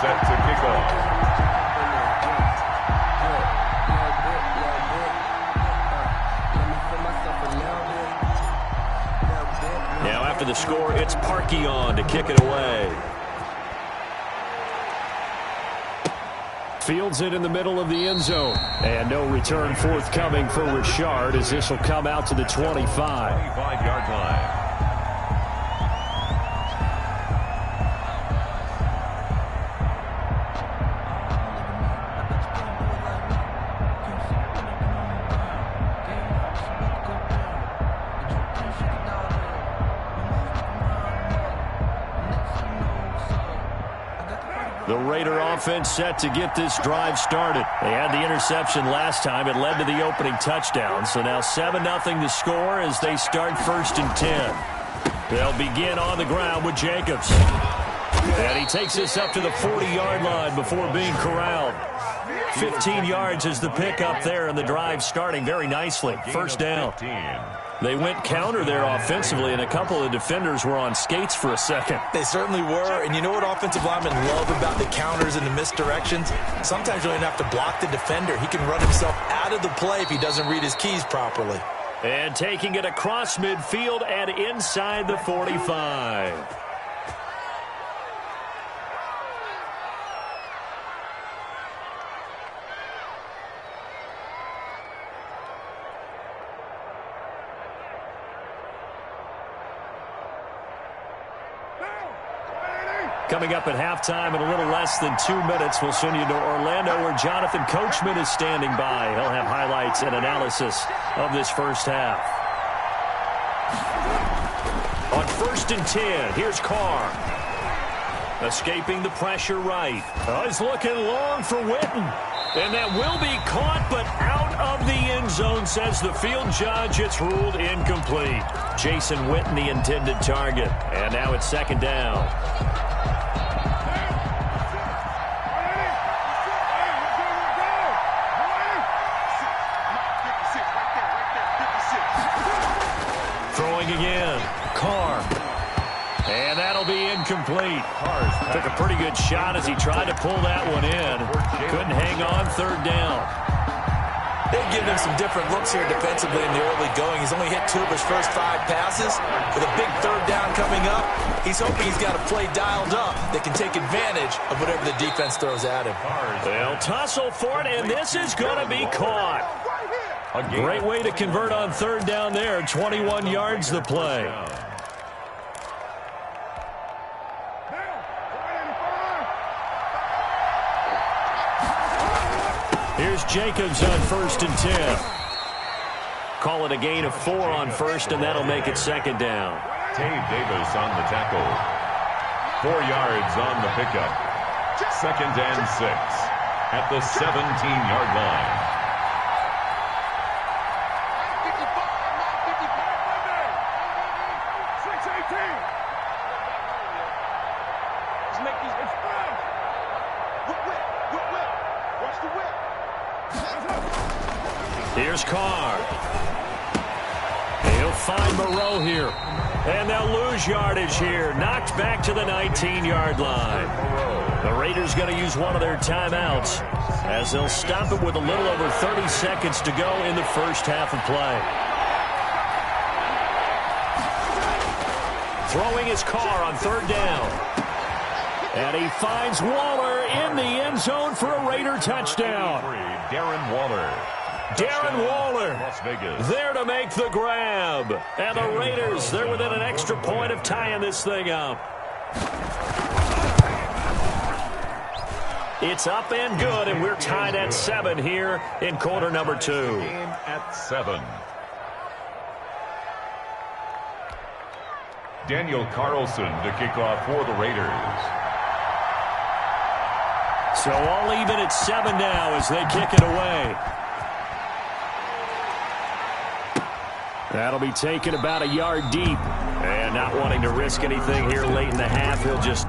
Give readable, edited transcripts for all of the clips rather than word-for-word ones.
set to kick off. Now after the score, it's Parkey on to kick it away. Fields it in the middle of the end zone. And no return forthcoming for Richard as this will come out to the 25. 25-yard line. The Raider offense set to get this drive started. They had the interception last time. It led to the opening touchdown. So now 7-0 the score as they start 1st and 10. They'll begin on the ground with Jacobs. And he takes this up to the 40-yard line before being corralled. 15 yards is the pickup there, and the drive starting very nicely. 1st down. They went counter there offensively, and a couple of defenders were on skates for a second. They certainly were, and you know what offensive linemen love about the counters and the misdirections? Sometimes you don't even have to block the defender. He can run himself out of the play if he doesn't read his keys properly. And taking it across midfield and inside the 45. Coming up at halftime in a little less than 2 minutes, we'll send you to Orlando where Jonathan Coachman is standing by. He'll have highlights and analysis of this first half. On 1st and 10, here's Carr. Escaping the pressure right. Oh, he's looking long for Witten. And that will be caught, but out of the end zone, says the field judge. It's ruled incomplete. Jason Witten, the intended target. And now it's 2nd down. Again, Carr. And that'll be incomplete. Took a pretty good shot as he tried to pull that one in. Couldn't hang on. 3rd down. They've given him some different looks here defensively in the early going. He's only hit 2 of his first 5 passes. With a big 3rd down coming up, he's hoping he's got a play dialed up that can take advantage of whatever the defense throws at him. They'll tussle for it, and this is going to be caught. A great way to convert on 3rd down there. 21 yards the play. Here's Jacobs on 1st and 10. Call it a gain of 4 on 1st, and that'll make it 2nd down. Dave Davis on the tackle. 4 yards on the pickup. 2nd and 6 at the 17-yard line. Here's Carr. He'll find Moreau here. And they'll lose yardage here. Knocked back to the 19-yard line. The Raiders going to use one of their timeouts as they'll stop it with a little over 30 seconds to go in the first half of play. Throwing his Carr on 3rd down. And he finds Waller in the end zone for a Raider touchdown. Darren Waller. Darren Waller there to make the grab. And the Raiders, they're within an extra point of tying this thing up. It's up and good, and we're tied at 7 here in quarter number 2. Game at 7. Daniel Carlson to kick off for the Raiders. So all even at 7 now as they kick it away. That'll be taken about a yard deep. And not wanting to risk anything here late in the half, he'll just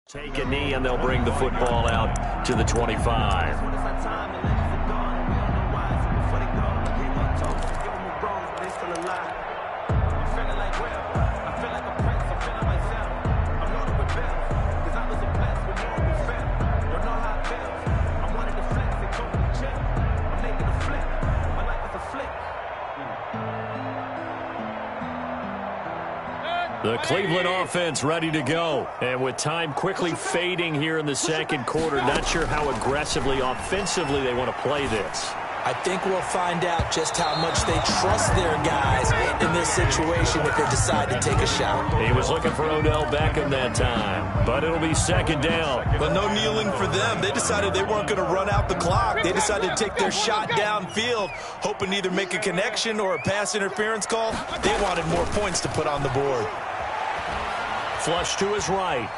Take a knee, and they'll bring the football out to the 25. The Cleveland offense ready to go. And with time quickly fading here in the second quarter, not sure how aggressively, offensively they want to play this. I think we'll find out just how much they trust their guys in this situation if they decide to take a shot. He was looking for Odell Beckham that time, but it'll be second down. But no kneeling for them. They decided they weren't going to run out the clock. They decided to take their shot downfield, hoping to either make a connection or a pass interference call. They wanted more points to put on the board. Flush to his right.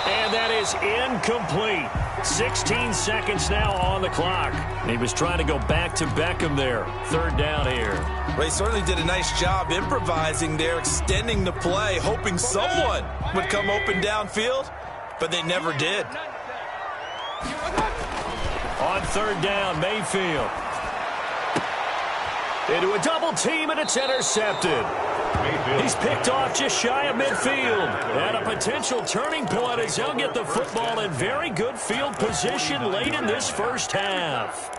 And that is incomplete. 16 seconds now on the clock. He was trying to go back to Beckham there. Third down here. Well, he certainly did a nice job improvising there, extending the play, hoping someone would come open downfield, but they never did. On third down, Mayfield. Into a double team, and it's intercepted. He's picked off just shy of midfield. And a potential turning point as he'll get the football in very good field position late in this first half.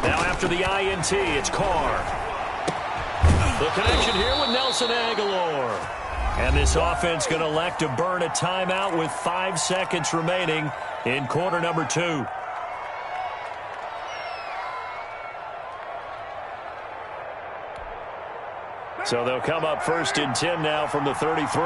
Now after the INT, it's Carr. The connection here with Nelson Aguilar. And this offense going to elect to burn a timeout with 5 seconds remaining in quarter number 2. So they'll come up first and 10 now from the 33.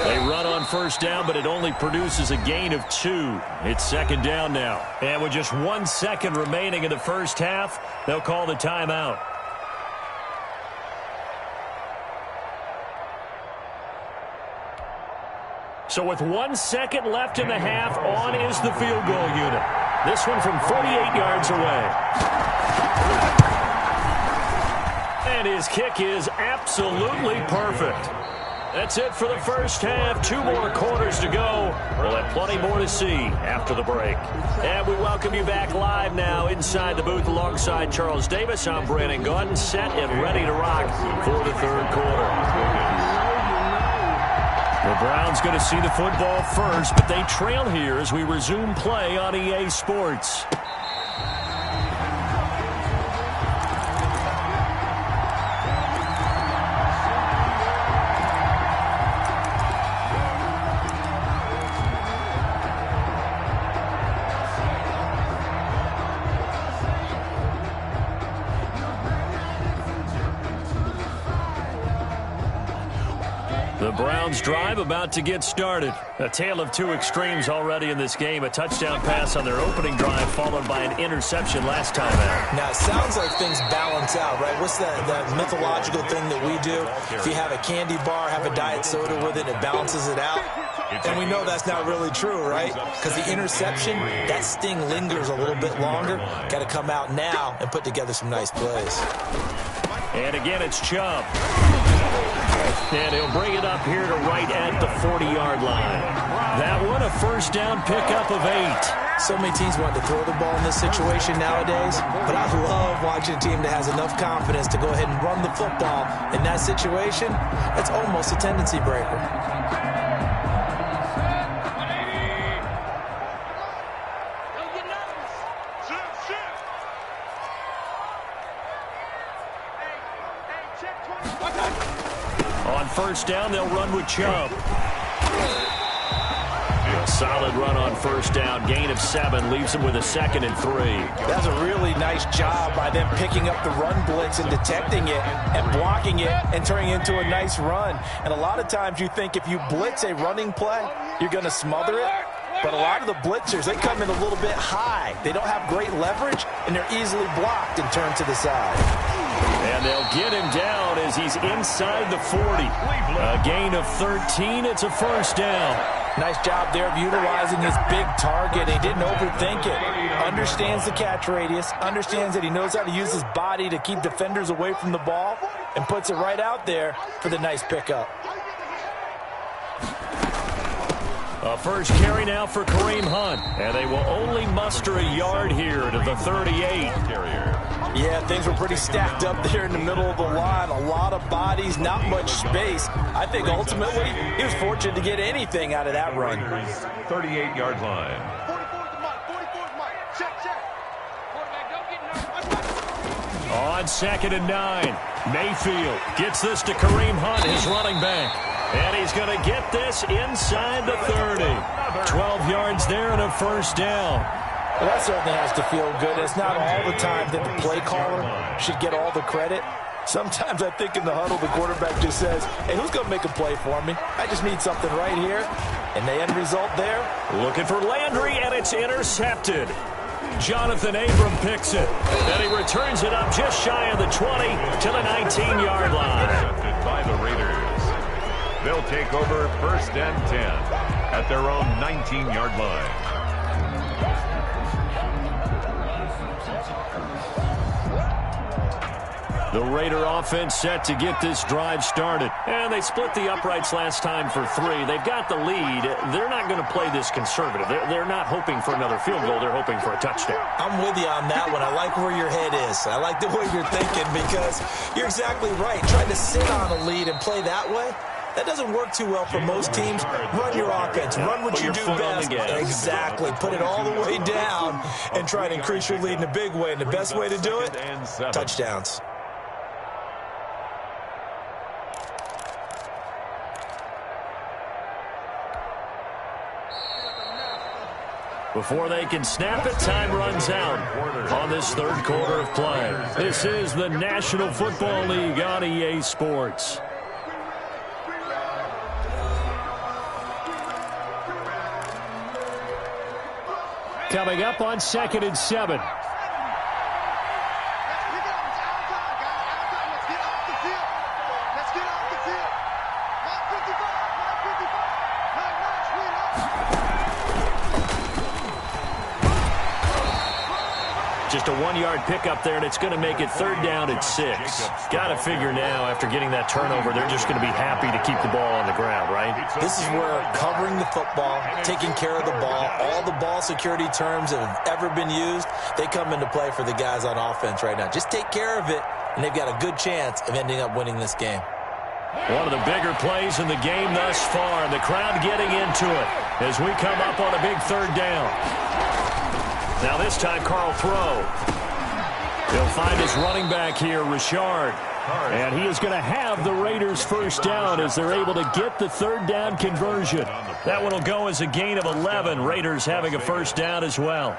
They run on first down, but it only produces a gain of 2. It's second down now. And with just 1 second remaining in the first half, they'll call the timeout. So with 1 second left in the half, on is the field goal unit. This one from 48 yards away. And his kick is absolutely perfect. That's it for the first half. 2 more quarters to go. We'll have plenty more to see after the break. And we welcome you back live now inside the booth alongside Charles Davis. I'm Brandon Gordon, set and ready to rock for the third quarter. The Browns going to see the football first, but they trail here as we resume play on EA Sports. The Browns drive about to get started. A tale of 2 extremes already in this game. A touchdown pass on their opening drive followed by an interception last time out. Now, it sounds like things balance out, right? What's that mythological thing that we do? If you have a candy bar, have a diet soda with it, it balances it out. And we know that's not really true, right? Because the interception, that sting lingers a little bit longer. Got to come out now and put together some nice plays. And again, it's Chubb. And he'll bring it up here to right at the 40-yard line. That one, a first down pickup of 8. So many teams want to throw the ball in this situation nowadays, but I love watching a team that has enough confidence to go ahead and run the football. In that situation, it's almost a tendency breaker. On first down, they'll run with Chubb. A solid run on first down. Gain of 7 leaves them with a 2nd and 3. That's a really nice job by them picking up the run blitz and detecting it and blocking it and turning it into a nice run. And a lot of times you think if you blitz a running play, you're going to smother it. But a lot of the blitzers, they come in a little bit high. They don't have great leverage, and they're easily blocked and turned to the side. And they'll get him down as he's inside the 40. A gain of 13. It's a first down. Nice job there of utilizing his big target. He didn't overthink it. Understands the catch radius. Understands that he knows how to use his body to keep defenders away from the ball. And puts it right out there for the nice pickup. A first carry now for Kareem Hunt. And they will only muster a yard here to the 38. Yeah, things were pretty stacked up there in the middle of the line. A lot of bodies, not much space. I think ultimately he was fortunate to get anything out of that run. 38-yard line. On 2nd and 9, Mayfield gets this to Kareem Hunt, his running back. And he's going to get this inside the 30. 12 yards there and a first down. Well, that certainly has to feel good. It's not all the time that the play caller should get all the credit. Sometimes I think in the huddle, the quarterback just says, hey, who's going to make a play for me? I just need something right here. And the end result there. Looking for Landry, and it's intercepted. Jonathan Abram picks it. And he returns it up just shy of the 20 to the 19-yard line. Intercepted by the Raiders. They'll take over 1st and 10 at their own 19-yard line. The Raider offense set to get this drive started. And they split the uprights last time for 3. They've got the lead. They're not going to play this conservative. They're not hoping for another field goal. They're hoping for a touchdown. I'm with you on that one. I like where your head is. I like the way you're thinking because you're exactly right. Trying to sit on a lead and play that way, that doesn't work too well for most teams. Run your offense. Run what you do best. Exactly. Put it all the way down and try to increase your lead in a big way. And the best way to do it, touchdowns. Before they can snap it, time runs out on this 3rd quarter of play. This is the National Football League on EA Sports. Coming up on 2nd and 7. Just a 1-yard pickup there, and it's going to make it 3rd down at 6. Got to figure now, after getting that turnover, they're just going to be happy to keep the ball on the ground, right? This is where covering the football, taking care of the ball, all the ball security terms that have ever been used, they come into play for the guys on offense right now. Just take care of it, and they've got a good chance of ending up winning this game. One of the bigger plays in the game thus far, and the crowd getting into it as we come up on a big 3rd down. Now this time, Carl throw. He'll find his running back here, Richard. And he is going to have the Raiders' first down as they're able to get the 3rd down conversion. That one will go as a gain of 11. Raiders having a first down as well.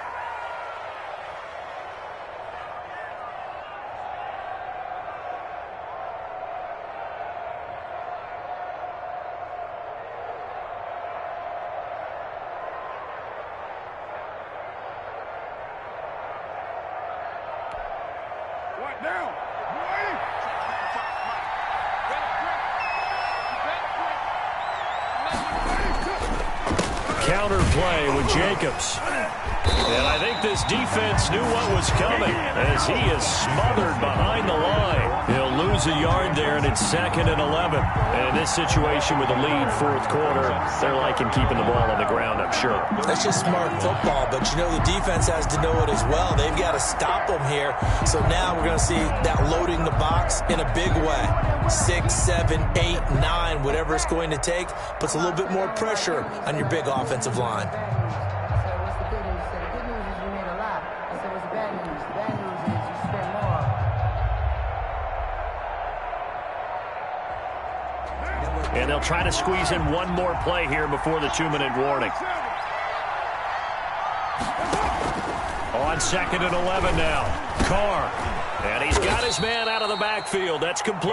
Counter play with Jacobs. And I think this defense knew what was coming as he is smothered behind the line. He'll lose a yard there, and it's 2nd and 11. And in this situation with the lead 4th quarter, they're liking keeping the ball on the ground, I'm sure. That's just smart football, but you know the defense has to know it as well. They've got to stop them here. So now we're going to see that loading the box in a big way. 6, 7, 8, 9, whatever it's going to take, puts a little bit more pressure on your big offensive line. And they'll try to squeeze in one more play here before the 2-minute warning. On 2nd and 11 now. Carr And he's got his man out of the backfield. That's complete.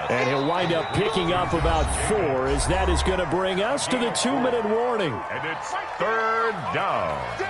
And he'll wind up picking up about 4, as that is going to bring us to the 2-minute warning. And it's 3rd down.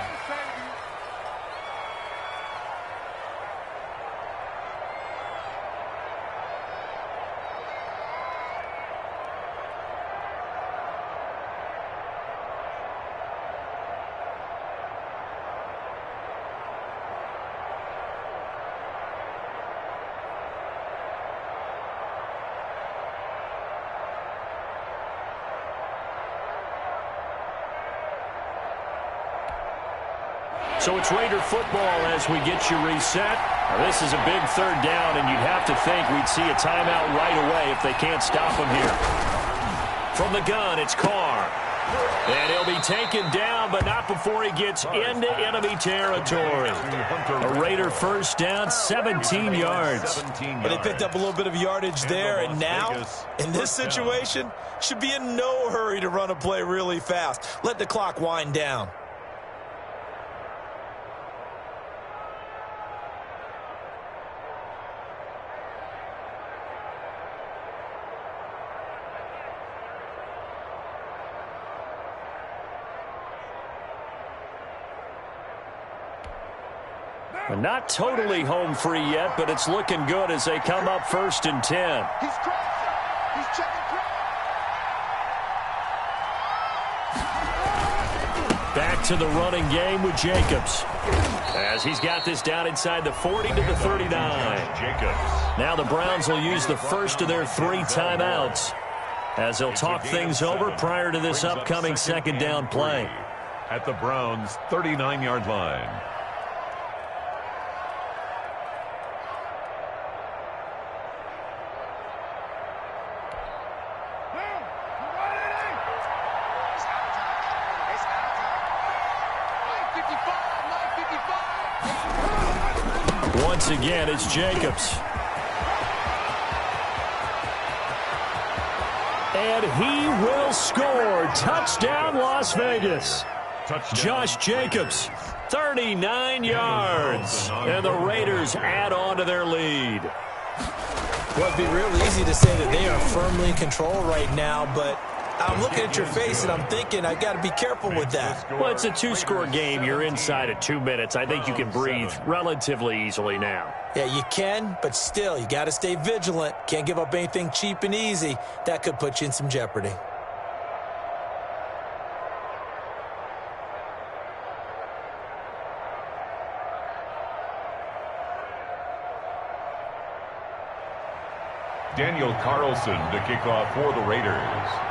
So it's Raider football as we get you reset. Now, this is a big 3rd down, and you'd have to think we'd see a timeout right away if they can't stop him here. From the gun, it's Carr. And he'll be taken down, but not before he gets into enemy territory. A Raider 1st down, 17 yards. But they picked up a little bit of yardage there, and now, in this situation, should be in no hurry to run a play really fast. Let the clock wind down. Not totally home free yet, but it's looking good as they come up 1st and 10. He's crossing. He's checking. Back to the running game with Jacobs. As he's got this down inside the 40 to the 39. Jacobs. Now the Browns will use the first of their 3 timeouts as they'll talk things over prior to this upcoming 2nd down play. At the Browns' 39-yard line. Once again, it's Jacobs. And he will score. Touchdown, Las Vegas. Josh Jacobs, 39 yards. And the Raiders add on to their lead. Well, it'd be real easy to say that they are firmly in control right now, but I'm looking at your face and I'm thinking I got to be careful with that. Well, it's a 2-score game. You're inside of 2 minutes. I think you can breathe relatively easily now. Yeah, you can, but still, you got to stay vigilant. Can't give up anything cheap and easy. That could put you in some jeopardy. Daniel Carlson to kick off for the Raiders.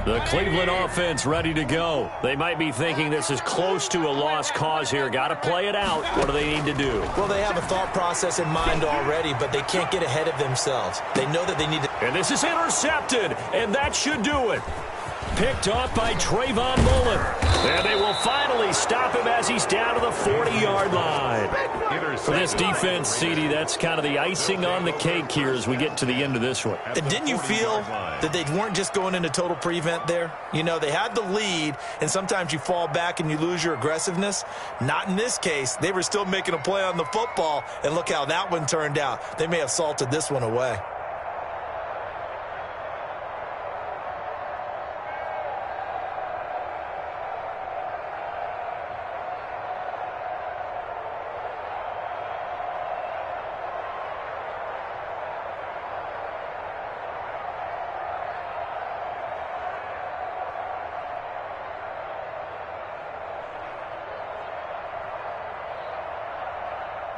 The Cleveland offense ready to go. They might be thinking this is close to a lost cause here. Got to play it out. What do they need to do? Well, they have a thought process in mind already, but they can't get ahead of themselves. They know that they need to... And this is intercepted, and that should do it. Picked off by Trayvon Mullen. And they will finally stop him as he's down to the 40-yard line. For this defense, CD, that's kind of the icing on the cake here as we get to the end of this one. And didn't you feel that they weren't just going into total prevent there? You know, they had the lead, and sometimes you fall back and you lose your aggressiveness. Not in this case. They were still making a play on the football, and look how that one turned out. They may have salted this one away.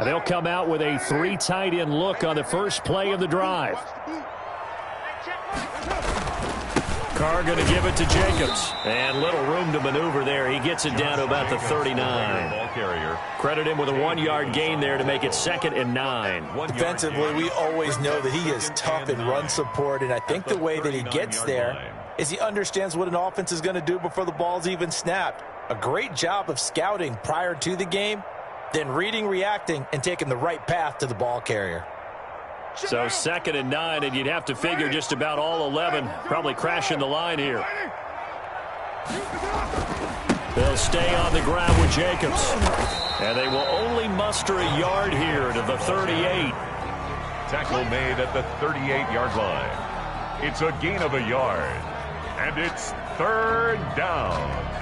And they'll come out with a 3 tight end look on the first play of the drive. Carr going to give it to Jacobs. And little room to maneuver there. He gets it down to about the 39. Credit him with a 1-yard gain there to make it 2nd and 9. Defensively, we always know that he is tough in run support, and I think the way that he gets there is he understands what an offense is going to do before the ball's even snapped. A great job of scouting prior to the game, then reading, reacting, and taking the right path to the ball carrier. So 2nd and 9, and you'd have to figure just about all 11 probably crashing the line here. They'll stay on the ground with Jacobs. And they will only muster a yard here to the 38. Tackle made at the 38-yard line. It's a gain of a yard. And it's 3rd down.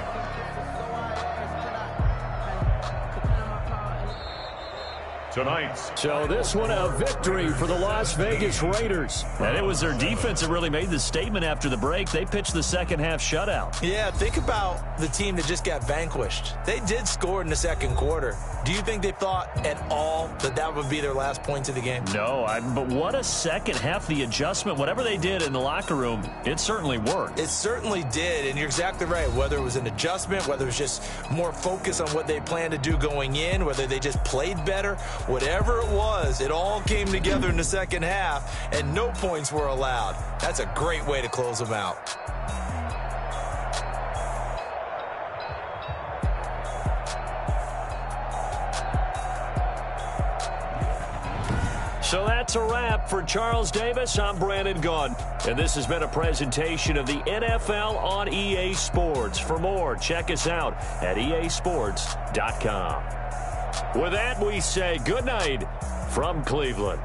Tonight's. So this one a victory for the Las Vegas Raiders. And it was their defense that really made the statement after the break. They pitched the second-half shutout. Yeah, think about the team that just got vanquished. They did score in the second quarter. Do you think they thought at all that that would be their last points of the game? No, but what a second half. The adjustment, whatever they did in the locker room, it certainly worked. It certainly did, and you're exactly right. Whether it was an adjustment, whether it was just more focus on what they planned to do going in, whether they just played better, whatever it was, it all came together in the second half, and no points were allowed. That's a great way to close them out. So that's a wrap for Charles Davis. I'm Brandon Gunn, and this has been a presentation of the NFL on EA Sports. For more, check us out at easports.com. With that, we say good night from Cleveland.